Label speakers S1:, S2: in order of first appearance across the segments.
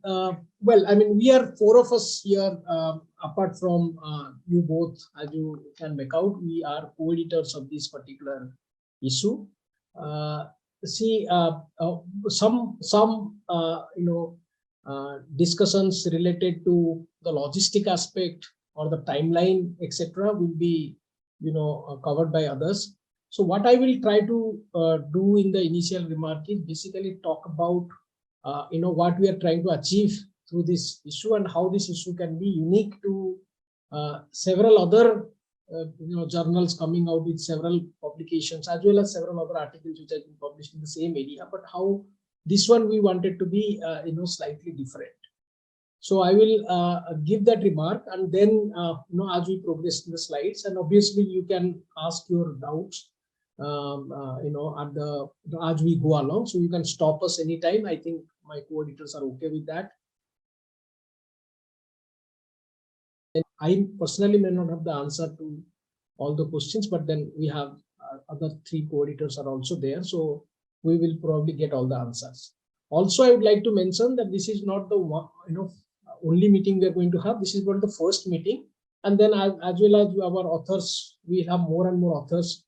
S1: well, I mean, we are four of us here, apart from you both, as you can make out, we are co-editors of this particular issue. See, some discussions related to the logistic aspect or the timeline, etc., will be covered by others. So what I will try to do in the initial remark is basically talk about what we are trying to achieve through this issue and how this issue can be unique to several other journals coming out with several publications, as well as several other articles which have been published in the same area, but how this one we wanted to be slightly different. So I will give that remark, and then as we progress in the slides, and obviously you can ask your doubts as we go along, so you can stop us anytime. I think my co-editors are okay with that. And I personally may not have the answer to all the questions, but then we have other three co-editors are also there, so we will probably get all the answers. Also, I would like to mention that this is not the one, only meeting we are going to have. This is not the first meeting, and then as well as our authors, we have more and more authors.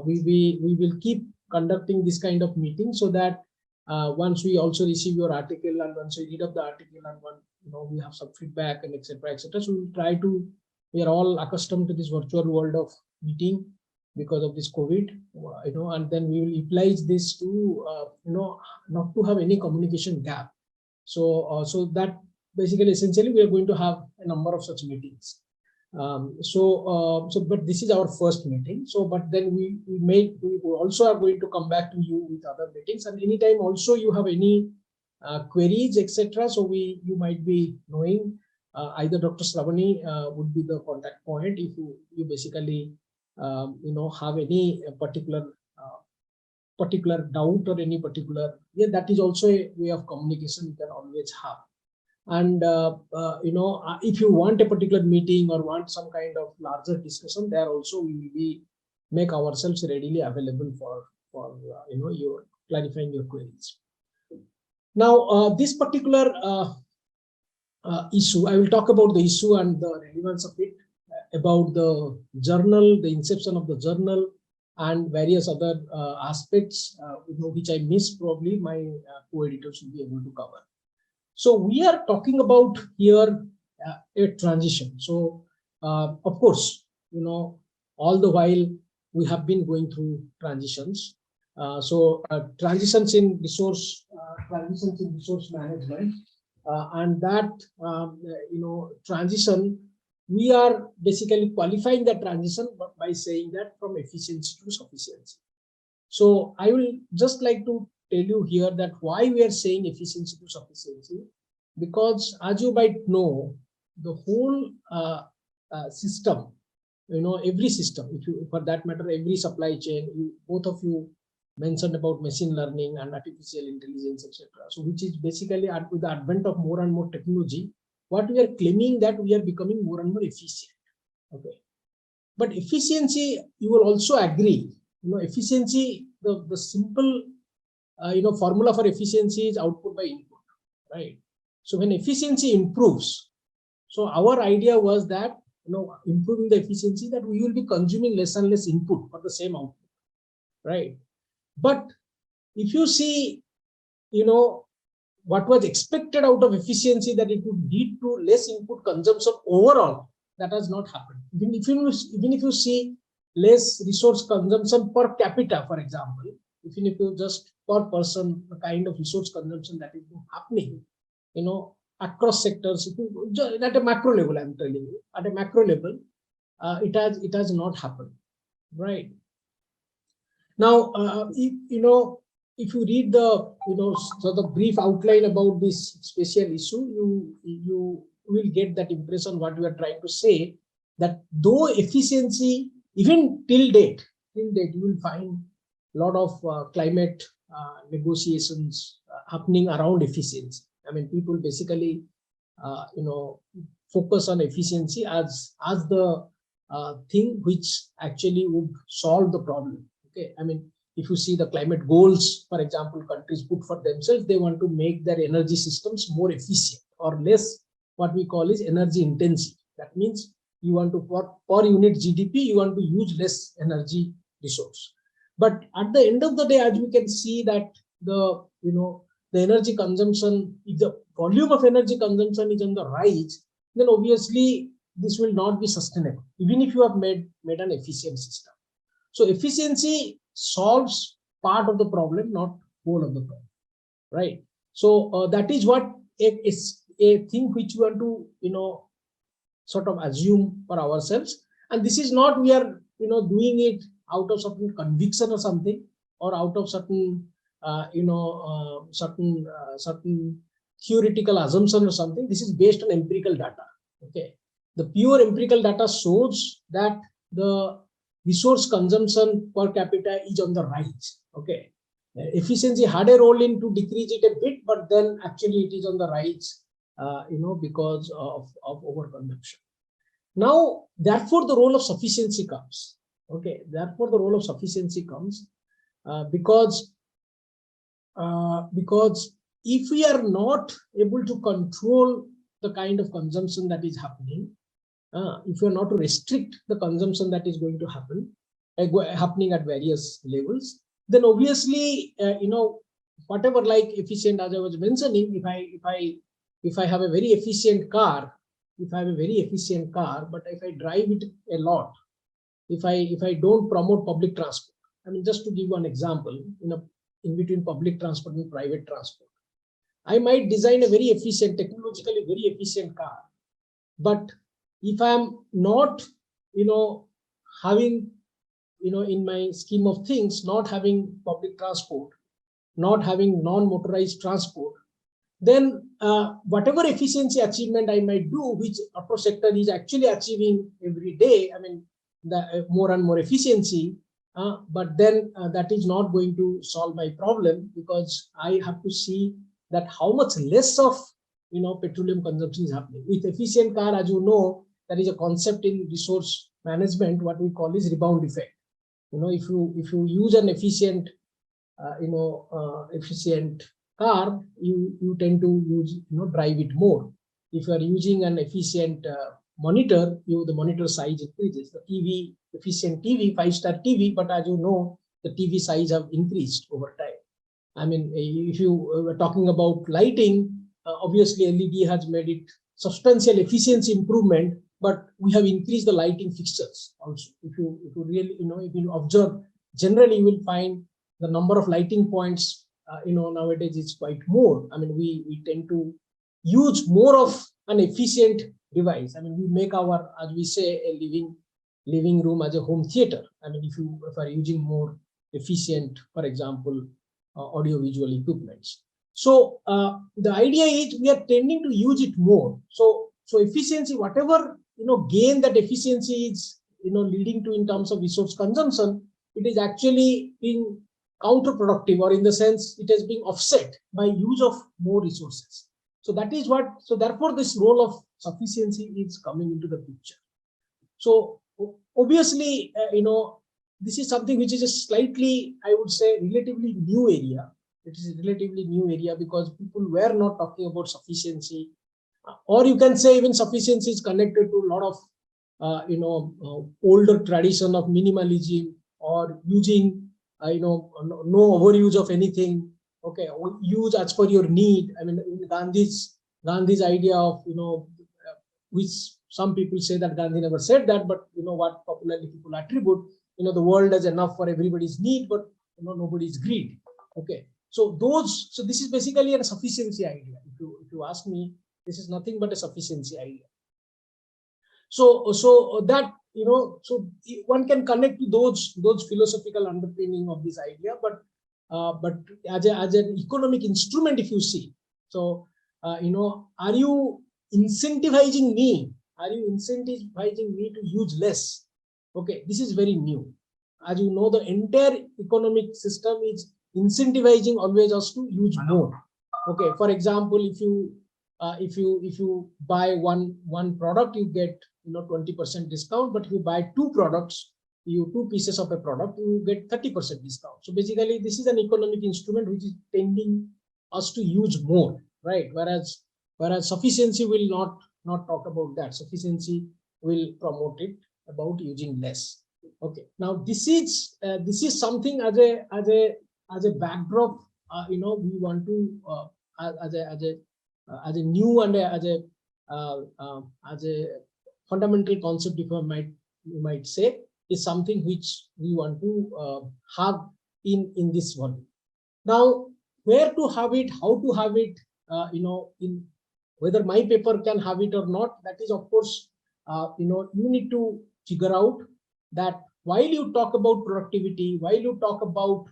S1: We will keep conducting this kind of meeting, so that once we also receive your article, and once we read up the article, and we have some feedback and etc., etc. So we try to. We are all accustomed to this virtual world of meeting because of this COVID, and then we will utilize this to not to have any communication gap. So so that basically essentially we are going to have a number of such meetings. But this is our first meeting. So, but then we also are going to come back to you with other meetings, and anytime also you have any queries, etc. So you might be knowing either Dr. Shrabani would be the contact point if you basically have any particular doubt or any particular, that is also a way of communication you can always have. And if you want a particular meeting or want some kind of larger discussion, there also we will make ourselves readily available for your clarifying your queries. Now this particular issue, I will talk about the issue and the relevance of it, about the journal, the inception of the journal, and various other aspects which I missed. Probably my co-editors will be able to cover. So we are talking about here a transition. So of course, all the while we have been going through transitions. Transitions in resource management, and that transition, we are basically qualifying that transition by saying that from efficiency to sufficiency. So I will just like to tell you here that why we are saying efficiency to sufficiency, because as you might know, the whole system, every system, for that matter, every supply chain, both of you mentioned about machine learning and artificial intelligence, etc. So which is basically with the advent of more and more technology, what we are claiming that we are becoming more and more efficient. Okay, but efficiency, you will also agree, efficiency, the simple formula for efficiency is output by input, right? So when efficiency improves, so our idea was that improving the efficiency, that we will be consuming less and less input for the same output, right? But if you see, what was expected out of efficiency, that it would lead to less input consumption overall, that has not happened. Even if you see less resource consumption per capita, for example, even if you just per person, the kind of resource consumption that is happening, across sectors, at a macro level, I'm telling you, at a macro level, it has not happened, right? Now, if you read the sort of brief outline about this special issue, you will get that impression what we are trying to say, that though efficiency, even till date, you will find a lot of climate negotiations happening around efficiency. I mean, people basically, focus on efficiency as the thing which actually would solve the problem. Okay, I mean, if you see the climate goals, for example, countries put for themselves, they want to make their energy systems more efficient or less, what we call is energy intensive. That means you want to, per unit GDP, you want to use less energy resource. But at the end of the day, as we can see that the energy consumption, if the volume of energy consumption is on the rise, then obviously this will not be sustainable, even if you have made an efficient system. So efficiency solves part of the problem, not whole of the problem, right? So that is what is a thing which we want to sort of assume for ourselves. And this is not we are doing it out of certain conviction or something, or out of certain certain theoretical assumption or something. This is based on empirical data. Okay, the pure empirical data shows that the resource consumption per capita is on the rise. Okay, efficiency had a role in to decrease it a bit, but then actually it is on the rise, because of overconsumption. Now, therefore, the role of sufficiency comes. Okay, therefore, the role of sufficiency comes because if we are not able to control the kind of consumption that is happening, if we are not to restrict the consumption that is going to happen, happening at various levels, then obviously, whatever like efficient, as I was mentioning, if I have a very efficient car, but if I drive it a lot, if I don't promote public transport, I mean, just to give one example, in between public transport and private transport, I might design a very efficient, technologically very efficient car, but if I'm not, having, in my scheme of things, not having public transport, not having non-motorized transport, then whatever efficiency achievement I might do, which auto sector is actually achieving every day, I mean, the more and more efficiency, but then that is not going to solve my problem, because I have to see that how much less of petroleum consumption is happening. With efficient car, as you know, there is a concept in resource management, what we call is rebound effect. If you use an efficient efficient car, you tend to use drive it more. If you are using an efficient monitor, the monitor size increases. The TV, efficient TV, 5-star TV, but as you know, the TV size have increased over time. I mean, if you were talking about lighting, obviously LED has made it substantial efficiency improvement, but we have increased the lighting fixtures also. If you really, if you observe, generally you will find the number of lighting points, nowadays is quite more. I mean, we tend to use more of an efficient device. I mean, we make our, as we say, a living room as a home theater. I mean, if you are using more efficient, for example, audio-visual equipments. So the idea is we are tending to use it more. So efficiency, whatever gain that efficiency is leading to in terms of resource consumption, it is actually being counterproductive, or in the sense it has been offset by use of more resources. So that is what. So therefore, this role of sufficiency is coming into the picture. So obviously, this is something which is a slightly, I would say, relatively new area. It is a relatively new area because people were not talking about sufficiency, or you can say even sufficiency is connected to a lot of older tradition of minimalism, or using no overuse of anything. Okay, use as per your need. I mean, Gandhi's idea of which some people say that Gandhi never said that, but what popularly people attribute, the world has enough for everybody's need, but nobody's greed. Okay, so this is basically a sufficiency idea. If you ask me, this is nothing but a sufficiency idea. So that so one can connect to those philosophical underpinning of this idea, but as an economic instrument, if you see, so are you incentivizing me? Are you incentivizing me to use less? Okay, this is very new. As you know, the entire economic system is incentivizing always us to use more. Okay, for example, if you buy one product, you get 20% discount, but if you buy 2 products, you 2 pieces of a product, you get 30% discount. So basically, this is an economic instrument which is tending us to use more, right? Whereas sufficiency will not talk about that. Sufficiency will promote it about using less. Okay. Now this is something as a backdrop. We want to as a new and as a fundamental concept, if you might say, is something which we want to have in this one. Now, where to have it, how to have it, in whether my paper can have it or not, that is, of course, you need to figure out that while you talk about productivity, while you talk about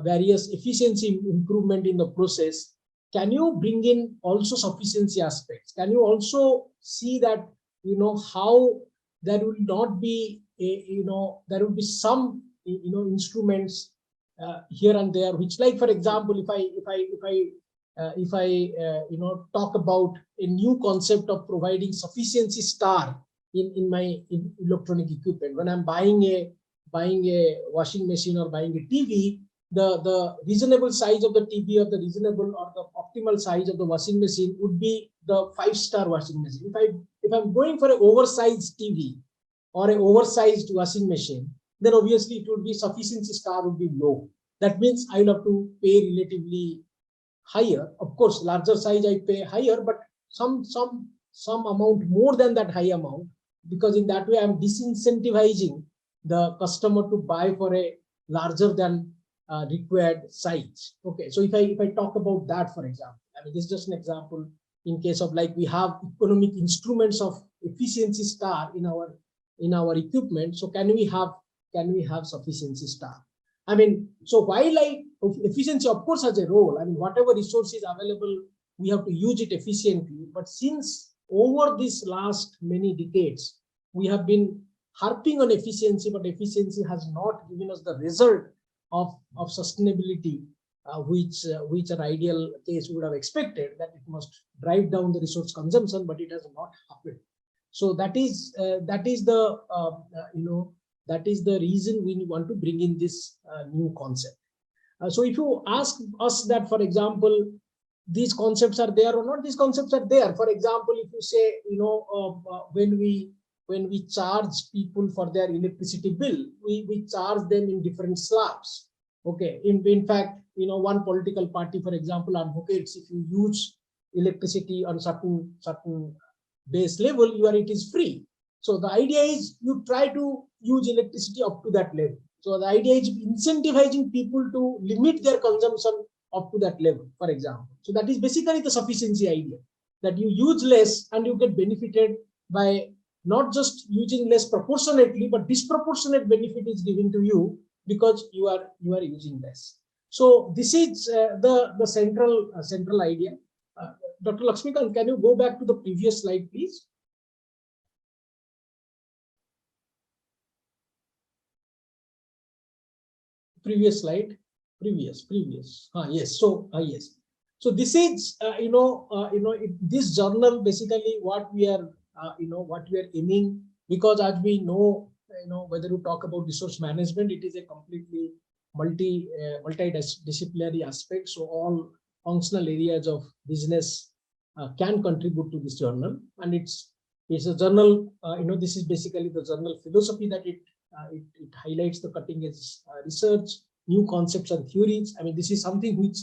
S1: various efficiency improvement in the process, can you bring in also sufficiency aspects? Can you also see that, how there will not be there will be some instruments here and there, which, like, for example, if I talk about a new concept of providing sufficiency star in my electronic equipment. When I'm buying a washing machine or buying a TV, the reasonable size of the TV or the reasonable or the optimal size of the washing machine would be the 5-star washing machine. If I'm going for an oversized TV or an oversized washing machine, then obviously it would be sufficiency star would be low. That means I will have to pay relatively higher. Of course, larger size I pay higher, but some amount more than that high amount, because in that way I'm disincentivizing the customer to buy for a larger than required size. Okay, so if I talk about that, for example, I mean, this is just an example in case of, like, we have economic instruments of efficiency star in our equipment. So can we have sufficiency star? I mean, so while efficiency, of course, has a role. I mean, whatever resource is available, we have to use it efficiently. But since over these last many decades, we have been harping on efficiency, but efficiency has not given us the result of sustainability, which an ideal case would have expected, that it must drive down the resource consumption, but it has not happened. So that is the reason we want to bring in this new concept. So if you ask us that, for example, these concepts are there or not, these concepts are there. For example, if you say, when we charge people for their electricity bill, we charge them in different slabs. Okay. In fact, one political party, for example, advocates if you use electricity on certain base level, it is free. So the idea is you try to use electricity up to that level. So the idea is incentivizing people to limit their consumption up to that level, for example. So that is basically the sufficiency idea, that you use less and you get benefited by not just using less proportionately, but disproportionate benefit is given to you because you are using less. So this is the central idea. Dr. Lakshmikant, can you go back to the previous slide, please? Previous slide, previous. Yes. So yes. So this is this journal, basically what we are aiming, because as we know, whether you talk about resource management, it is a completely multidisciplinary aspect. So all functional areas of business can contribute to this journal, and it's a journal. This is basically the journal philosophy, that it highlights the cutting edge research, new concepts and theories. I mean, this is something which,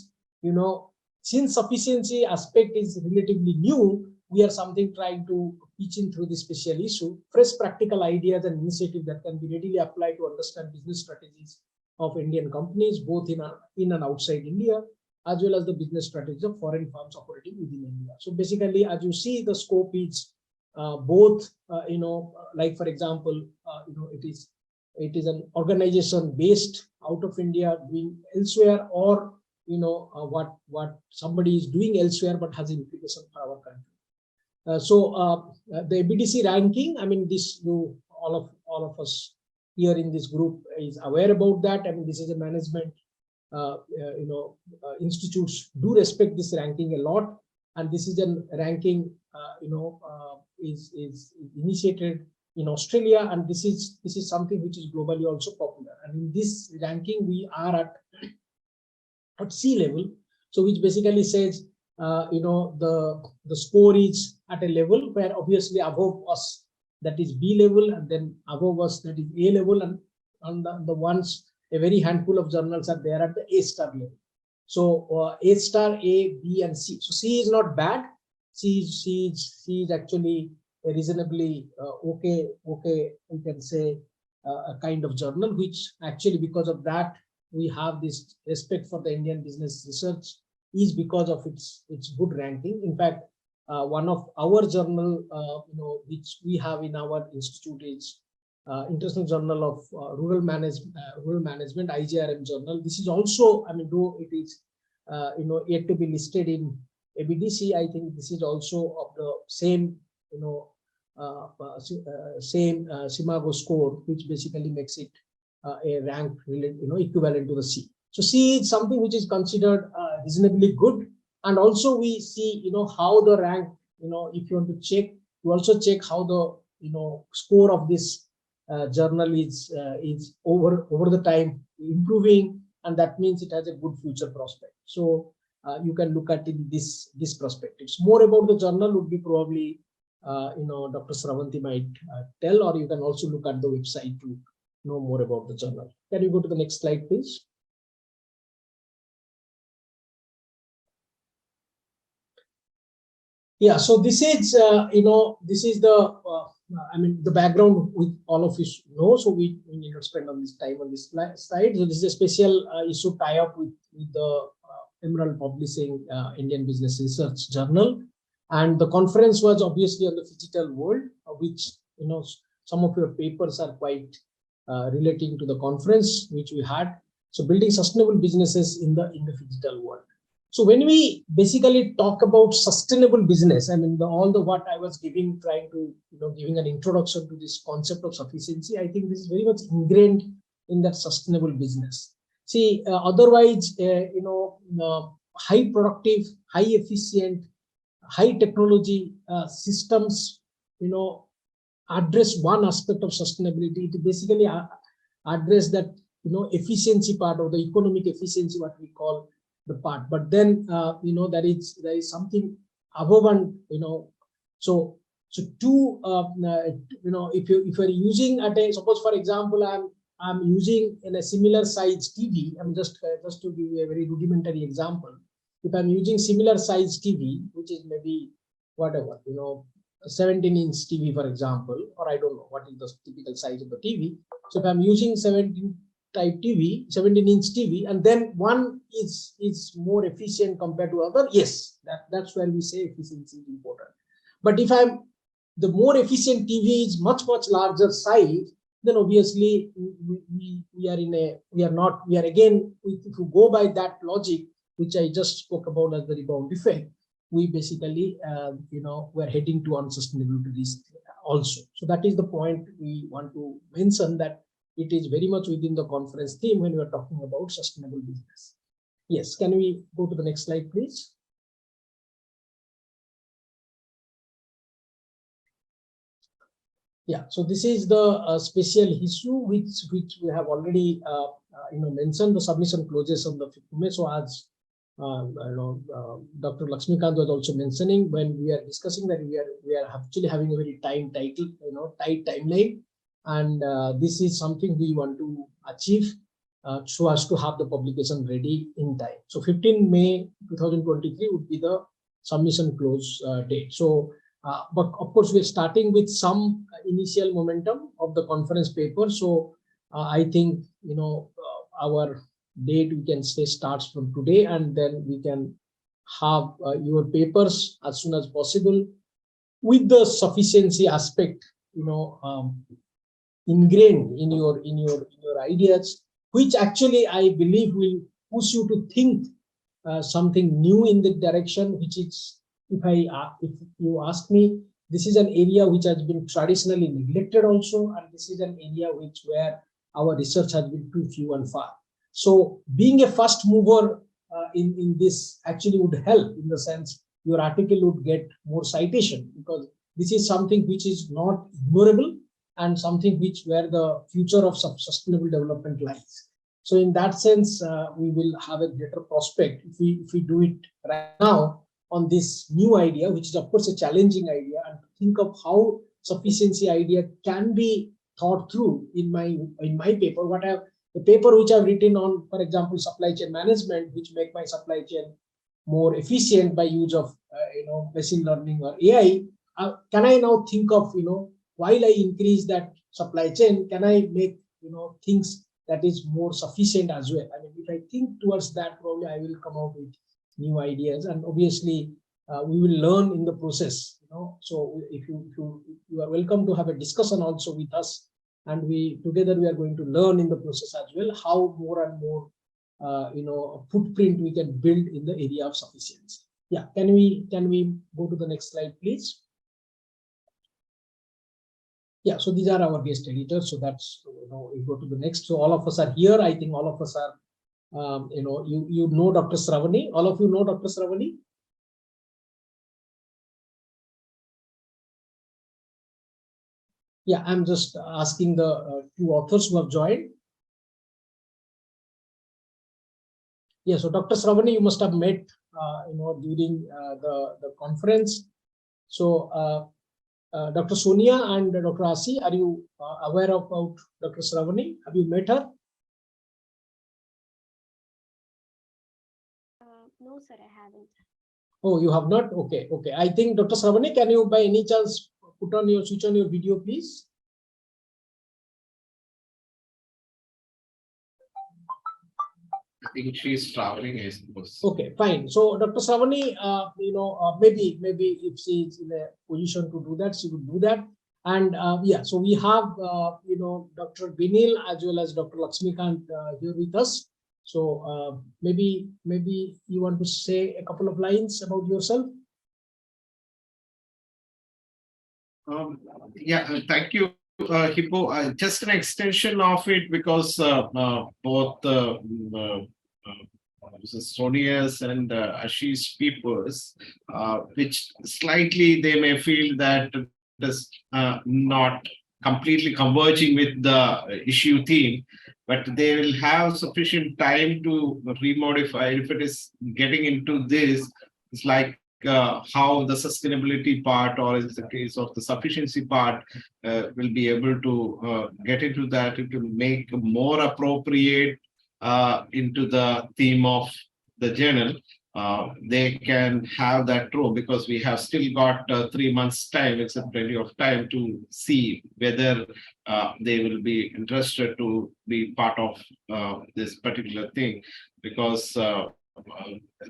S1: since sufficiency aspect is relatively new, we are trying to pitch in through this special issue, fresh practical ideas and initiatives that can be readily applied to understand business strategies of Indian companies, both in and outside India, as well as the business strategies of foreign firms operating within India. So basically, as you see, the scope is both, like, for example, it is an organization based out of India doing elsewhere, or what somebody is doing elsewhere but has implication for our country. So the ABDC ranking, I mean, this all of us here in this group is aware about that. I mean, this is a management, institutes do respect this ranking a lot, and this is a ranking, is initiated in Australia, and this is something which is globally also popular. And in this ranking, we are at sea level, so which basically says the score is at a level where obviously above us, that is B level, and then above us, that is A level, and on the ones, a very handful of journals are there at the A star level. So A star, A, B, and C. So C is not bad. C is actually a reasonably okay, we can say a kind of journal, which actually, because of that, we have this respect for the Indian business research, is because of its good ranking. In fact, one of our journal, which we have in our institute is International Journal of Rural Management, IJRM journal. This is also, I mean, though it is yet to be listed in ABDC, I think this is also of the same same Simago score, which basically makes it a rank equivalent to the C. So C is something which is considered reasonably good, and also we see how the rank, if you want to check, you also check how the score of this journal is over the time improving, and that means it has a good future prospect. So you can look at it in this perspectives. More about the journal would be probably Dr. Sravanti might tell, or you can also look at the website to know more about the journal. Can you go to the next slide, please? Yeah, so this is this is the the background with all of you know. So we need to spend on this time on this slide. So this is a special issue tie-up with the Emerald Publishing Indian Business Research Journal, and the conference was obviously on the digital world, which some of your papers are quite relating to the conference which we had. So building sustainable businesses in the digital world. So when we basically talk about sustainable business, I mean all the what I was giving, trying to giving an introduction to this concept of sufficiency, I think this is very much ingrained in that sustainable business. See, otherwise, high productive, high efficient, high technology systems, address one aspect of sustainability. To basically address that efficiency part, or the economic efficiency, what we call the part. But then there is something above, and so two if you are using at a, suppose for example, I'm using in a similar size TV. I'm just to give you a very rudimentary example. If I'm using similar size TV, which is maybe whatever 17-inch TV, for example, or I don't know what is the typical size of the TV. So if I'm using 17-inch TV, and then one is more efficient compared to other, yes, that's where we say efficiency is important. But if the more efficient TV is much larger size, then obviously we are again, if you go by that logic which I just spoke about as the rebound effect, we basically we're heading to unsustainability risk also. So that is the point we want to mention, that it is very much within the conference theme when we are talking about sustainable business. Yes, can we go to the next slide, please? Yeah, so this is the special issue which we have already mentioned, the submission closes on the 5th May. So as Dr. Lakshmikant was also mentioning, when we are discussing that we are actually having a very tight timeline, and this is something we want to achieve so as to have the publication ready in time. So 15 May 2023 would be the submission close date. So but of course we're starting with some initial momentum of the conference paper. So I think our date, we can say, starts from today, and then we can have your papers as soon as possible, with the sufficiency aspect ingrained in your ideas, which actually I believe will push you to think something new in the direction, which is, if you ask me, this is an area which has been traditionally neglected also, and this is an area where our research has been too few and far. So being a first mover in this actually would help, in the sense your article would get more citation, because this is something which is not ignorable, and something where the future of sustainable development lies. So in that sense, we will have a greater prospect if we do it right now on this new idea, which is of course a challenging idea, and think of how sufficiency idea can be thought through in my paper. The paper which I've written on, for example, supply chain management, which make my supply chain more efficient by use of machine learning or AI. Can I now think of while I increase that supply chain, can I make things that is more sufficient as well? I mean, if I think towards that, probably I will come out with new ideas, and obviously we will learn in the process. So if you are welcome to have a discussion also with us, and we are going to learn in the process as well how more and more a footprint we can build in the area of sufficiency. Yeah, can we go to the next slide, please? Yeah, so these are our guest editors. So that's we go to the next. So all of us are here. I think all of us are you know Dr. Shrabani. All of you know Dr. Shrabani. Yeah, I'm just asking the two authors who have joined. Yeah, so Dr. Sreeraman, you must have met, during the conference. So Dr. Sonia and Dr. Asi, are you aware about Dr. Sreeraman? Have you met her?
S2: No, sir, I haven't.
S1: Oh, you have not? Okay, okay. I think Dr. Sreeraman, can you by any chance switch on your video, please?
S3: I think she's traveling, I suppose.
S1: Okay, fine. So Dr. Shrabani, maybe if she is in a position to do that, she would do that. And yeah, so we have Dr. Binil as well as Dr. Lakshmikant here with us. So maybe you want to say a couple of lines about yourself.
S3: Yeah, thank you, Hippu. Just an extension of it, because both Sonia's and Ashi's papers, which slightly they may feel that it is not completely converging with the issue theme, but they will have sufficient time to remodify. If it is getting into this, it's like how the sustainability part, or in the case of the sufficiency part, will be able to get into that, to make more appropriate into the theme of the journal. They can have that room, because we have still got 3 months time. It's plenty of time to see whether they will be interested to be part of this particular thing, because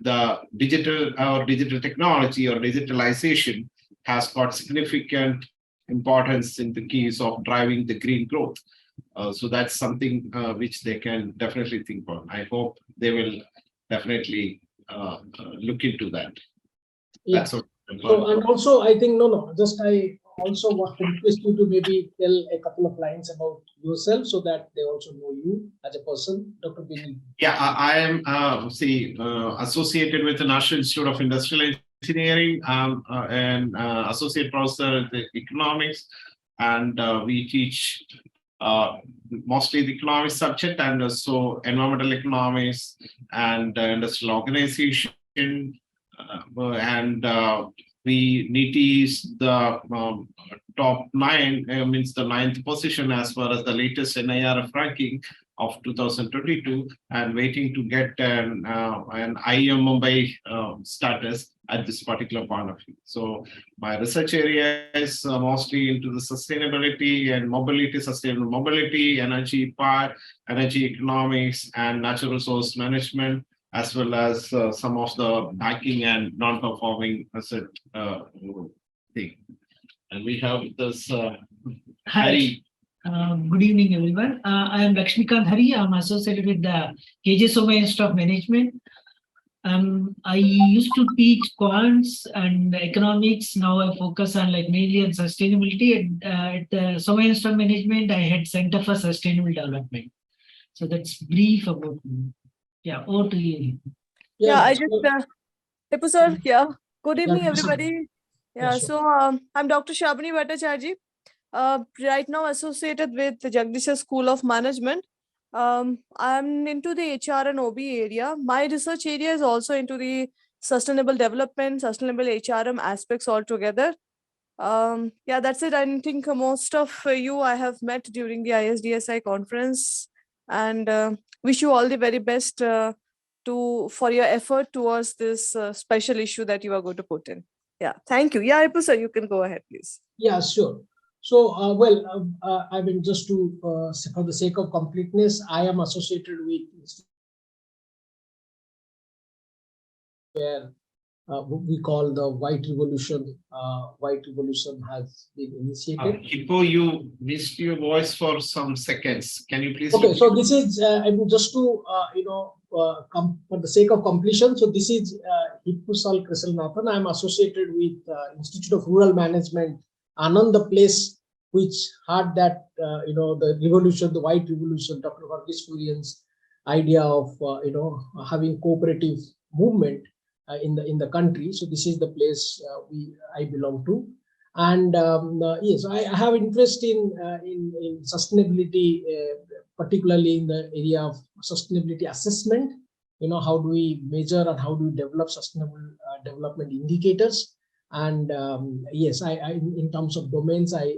S3: the digital technology or digitalization has got significant importance in the keys of driving the green growth. So that's something which they can definitely think on. I hope they will definitely look into that.
S1: Yeah. So, and also I think I also want to request you to maybe tell a couple of lines about yourself, so that they also know you as a person, Dr. Binil.
S3: Yeah, I am associated with the National Institute of Industrial Engineering, and associate professor in economics, and we teach mostly the economics subject, and also environmental economics and industrial organization, and we is the top 9, means the 9th position as far as the latest NIRF ranking of 2022, and waiting to get an IIM Mumbai status at this particular point of view. So my research area is mostly into the sustainability and mobility, sustainable mobility, energy part, energy economics, and natural resource management, as well as some of the banking and non-performing asset thing. And we have this Hari.
S4: Good evening, everyone. I am Lakshmikant Hari. I'm associated with the JAGSoM Institute of Management. I used to teach quants and economics. Now I focus on mainly on sustainability. At the Somaiya Institute of Management, I had Center for Sustainable Development. So that's brief about me. Yeah, over to you.
S5: Yeah, I just Hippu sir. Yeah, good evening, everybody. Yeah, so I'm Dr. Shrabani Bhattacharjee. right now associated with the Jagdish School of Management. I'm into the HR and OB area. My research area is also into the sustainable development, sustainable HRM aspects altogether. Yeah, that's it. I think most of you I have met during the ISDSI conference, and wish you all the very best for your effort towards this special issue that you are going to put in. Yeah, thank you. Yeah, Hippu sir, you can go ahead, please.
S1: Yeah, sure. So, I mean, just to for the sake of completeness, I am associated with where we call the White Revolution. White Revolution has been initiated.
S3: Hippu, you missed your voice for some seconds. Can you please?
S1: Okay, so this is I mean, just to for the sake of completion. So this is Hippu Salk Kristle. I am associated with Institute of Rural Management, Anand, the place which had that the revolution, the White Revolution, Dr. Varghese Kurian's idea of having cooperative movement in the country. So this is the place I belong to, and yes, I have interest in sustainability, particularly in the area of sustainability assessment. How do we measure and how do we develop sustainable development indicators? And yes, I in terms of domains, I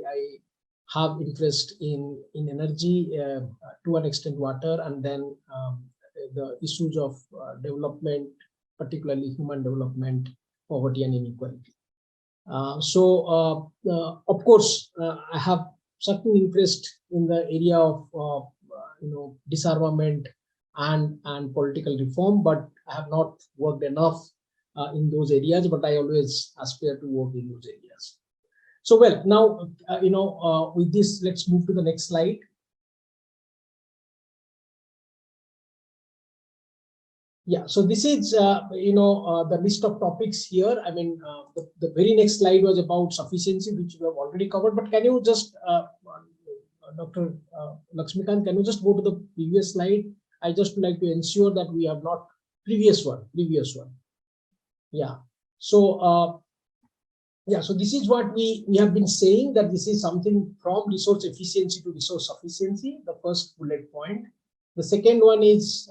S1: have interest in energy, to an extent water, and then the issues of development, particularly human development, poverty and inequality. Of course, I have certain interest in the area of disarmament and political reform, but I have not worked enough in those areas, but I always aspire to work in those areas. So, well, now, with this, let's move to the next slide. Yeah, so this is, the list of topics here. I mean, the very next slide was about sufficiency, which we have already covered, but can you just, Dr. Lakshmikant, can you just go to the previous slide? I just would like to ensure that we have not, previous one. Yeah, so, so this is what we have been saying, that this is something from resource efficiency to resource sufficiency, the first bullet point. The second one is,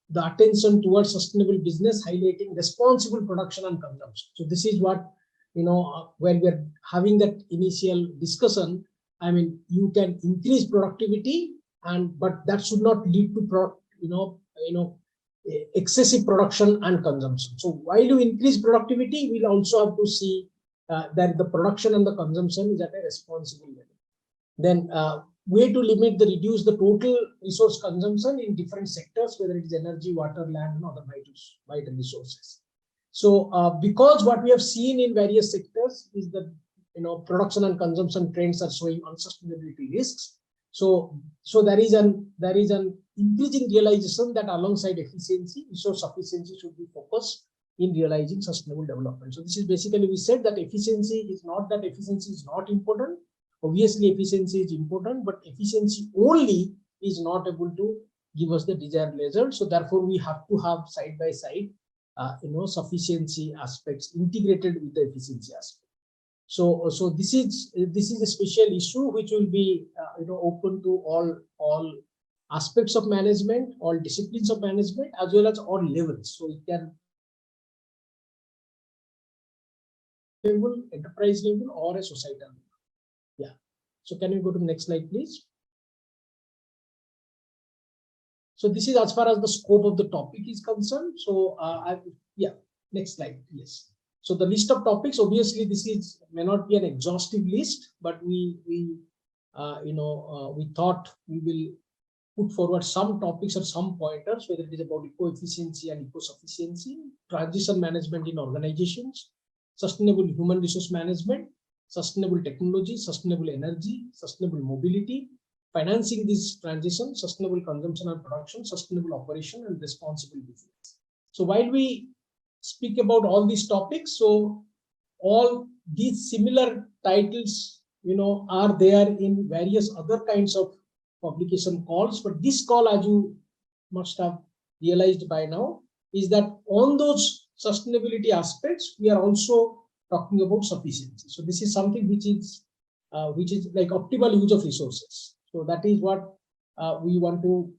S1: the attention towards sustainable business, highlighting responsible production and consumption. So this is what, when we're having that initial discussion, I mean, you can increase productivity, but that should not lead to excessive production and consumption. So while you increase productivity, we'll also have to see that the production and the consumption is at a responsible level. Then way to reduce the total resource consumption in different sectors, whether it is energy, water, land, and other vital resources. So because what we have seen in various sectors is that production and consumption trends are showing unsustainability risks. So there is an increasing realization that alongside efficiency, resource sufficiency should be focused in realizing sustainable development. So this is basically, we said that efficiency is not important. Obviously, efficiency is important, but efficiency only is not able to give us the desired result. So therefore, we have to have side by side, sufficiency aspects integrated with the efficiency aspect. So this is a special issue which will be open to all aspects of management, all disciplines of management, as well as all levels. So it can level, enterprise level, or a societal level. Yeah. So can you go to the next slide, please? So this is as far as the scope of the topic is concerned. So next slide, please. So the list of topics, obviously, this may not be an exhaustive list, but we thought we will put forward some topics or some pointers, whether it is about eco-efficiency and eco-sufficiency, transition management in organizations, sustainable human resource management, sustainable technology, sustainable energy, sustainable mobility, financing this transition, sustainable consumption and production, sustainable operation, and responsible business. So while we speak about all these topics, so all these similar titles, are there in various other kinds of publication calls, but this call, as you must have realized by now, is that on those sustainability aspects, we are also talking about sufficiency. So this is something which is which is like optimal use of resources. So that is what we want to,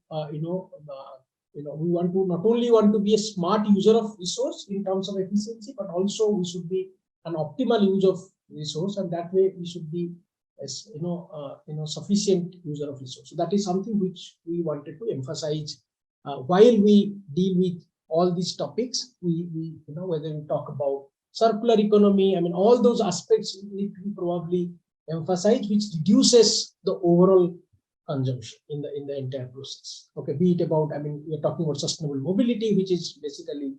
S1: we want to not only want to be a smart user of resource in terms of efficiency, but also we should be an optimal use of resource, and that way we should be as sufficient user of resource. So that is something which we wanted to emphasize while we deal with all these topics. We whether we talk about circular economy, I mean, all those aspects need to be probably emphasized, which reduces the overall consumption in the entire process. Okay, be it about, I mean, we're talking about sustainable mobility, which is basically,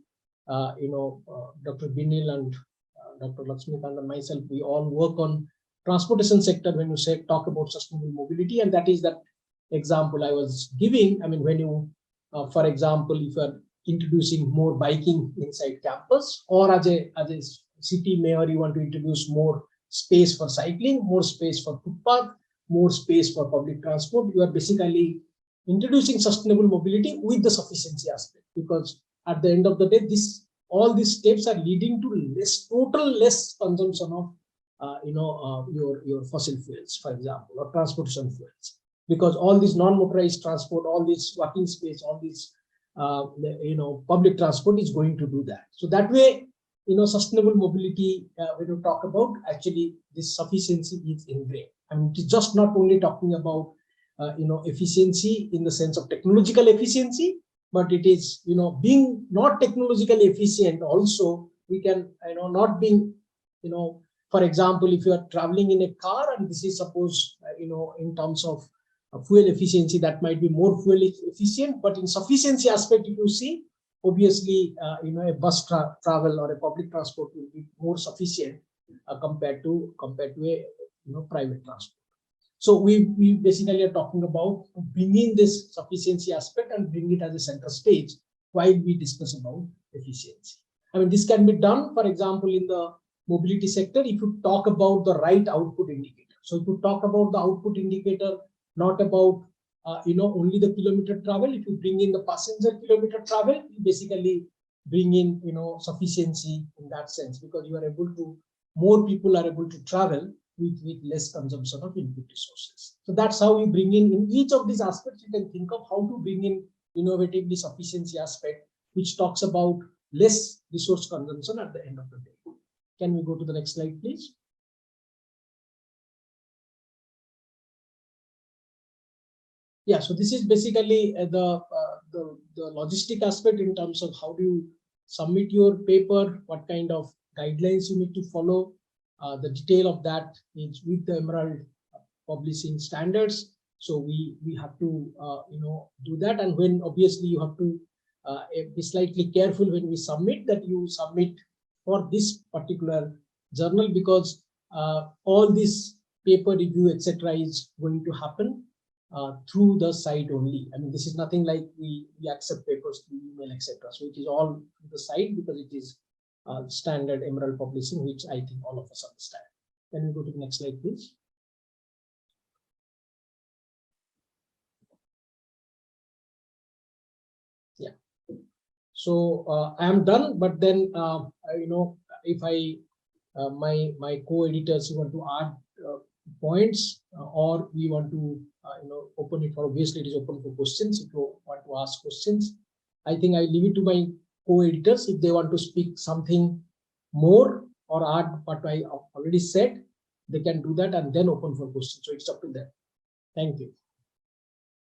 S1: Dr. Binil and Dr. Lakshmikant and myself, we all work on transportation sector when you talk about sustainable mobility, and that is that example I was giving. I mean, when you, for example, if you are introducing more biking inside campus, or as a city mayor, you want to introduce more space for cycling, more space for footpath, more space for public transport, you are basically introducing sustainable mobility with the sufficiency aspect, because at the end of the day, all these steps are leading to less consumption of your fossil fuels, for example, or transportation fuels, because all this non-motorized transport, all this working space, all this public transport is going to do that. So that way, sustainable mobility, when you talk about, actually this sufficiency is ingrained. I mean, it's just not only talking about efficiency in the sense of technological efficiency, but it is being not technologically efficient also. We can not being for example, if you are traveling in a car, and this is suppose in terms of fuel efficiency, that might be more fuel efficient, but in sufficiency aspect, if you see, obviously a bus travel or a public transport will be more sufficient compared to a private transport. So we basically are talking about bringing this sufficiency aspect and bring it as a center stage while we discuss about efficiency. I mean, this can be done, for example, in the mobility sector, if you talk about the right output indicator. So if you talk about the output indicator, not about only the kilometer travel. If you bring in the passenger kilometer travel, you basically bring in sufficiency in that sense, because you are able to, more people are able to travel with less consumption of input resources. So that's how we bring in each of these aspects. You can think of how to bring in innovatively sufficiency aspect, which talks about less resource consumption at the end of the day. Can we go to the next slide, please? Yeah, so this is basically the logistic aspect in terms of how do you submit your paper, what kind of guidelines you need to follow. The detail of that is with the Emerald publishing standards. So we have to do that, and when obviously you have to be slightly careful when we submit, that you submit for this particular journal, because all this paper review etc. is going to happen through the site only. I mean, this is nothing like we accept papers through email etc. So it is all through the site, because it is standard Emerald publishing, which I think all of us understand. Can we go to the next slide, please? Yeah. So I am done, but then if I my co-editors want to add points, or we want to open it for, obviously it is open for questions. If you want to ask questions, I think I leave it to my co-editors. If they want to speak something more or add what I already said, they can do that and then open for questions. So it's up to them. Thank you.